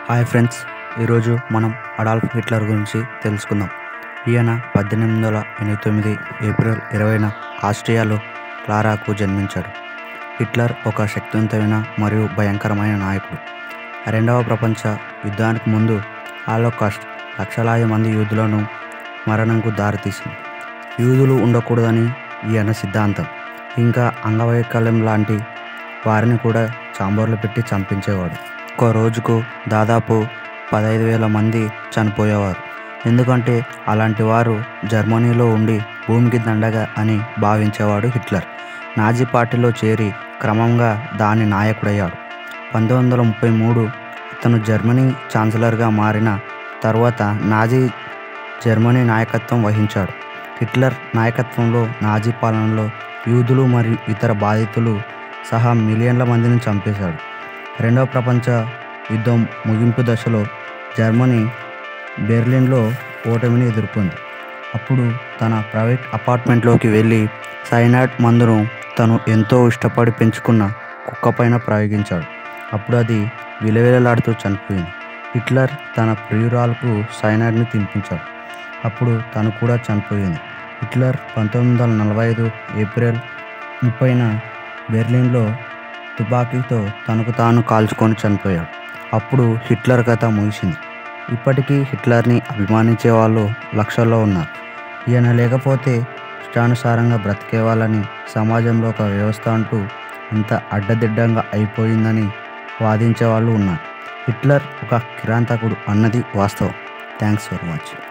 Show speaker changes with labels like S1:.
S1: Hi friends, ఈరోజు మనం Adolf Hitler గురించి తెలుసుకుందాం. ఈయన 1889 ఏప్రిల్ 20న ఆస్ట్రియాలో క్లారాకు జన్మించాడు. హిట్లర్ ఒక శక్తివంతమైన మరియు భయంకరమైన నాయకుడు. రెండవ ప్రపంచ యుద్ధానికి ముందు హాలోకాస్ట్ లక్షలాది మంది యూదులను మరణంకు దారితీసింది. యూదులు ఉండకూడదని ఈయన సిద్ధాంతం. ఇంకా అంగవైకల్యం లాంటి వారిని కూడా చాంబర్లో పెట్టి చంపించేవాడు. ఒక రోజుకు దాదాపు 15,000 మంది చనిపోయేవారు. ఎందుకంటే అలాంటి వారు జర్మనీలో ఉండి భూమికి దండగ అని భావించేవాడు హిట్లర్. నాజీ పార్టీలో చేరి క్రమంగా దాని నాయకుడయ్యాడు. 1933 అతను జర్మనీ ఛాన్సలర్గా మారిన తర్వాత నాజీ జర్మనీ నాయకత్వం వహించాడు. హిట్లర్ నాయకత్వంలో నాజీ పాలనలో యూదులు మరియు ఇతర బాధితులు సహా మిలియన్ల మందిని చంపేశాడు. రెండవ ప్రపంచ యుద్ధం ముగింపు దశలో జర్మనీ బెర్లిన్లో ఓటమిని ఎదుర్కొంది. అప్పుడు తన ప్రైవేట్ అపార్ట్మెంట్లోకి వెళ్ళి సైనైడ్ మందును తను ఎంతో ఇష్టపడి పెంచుకున్న కుక్కపైన ప్రయోగించాడు. అప్పుడు అది విలవిలలాడుతూ చనిపోయింది. హిట్లర్ తన ప్రియురాలకు సైనైడ్ని తినిపించాడు. అప్పుడు తను కూడా చనిపోయింది. హిట్లర్ 1945 ఏప్రిల్ 30న బెర్లిన్లో తుపాకీతో తనకు తాను కాల్చుకొని చనిపోయాడు. అప్పుడు హిట్లర్ కథ ముగిసింది. ఇప్పటికీ హిట్లర్ని అభిమానించే వాళ్ళు లక్షల్లో ఉన్నారు. ఈయన లేకపోతే ఇష్టానుసారంగా బ్రతికేవాళ్ళని, సమాజంలో ఒక వ్యవస్థ అంటూ అంత అడ్డదిడ్డంగా అయిపోయిందని వాదించే వాళ్ళు ఉన్నారు. హిట్లర్ ఒక కిరాతకుడు అన్నది వాస్తవం. Thanks for watching.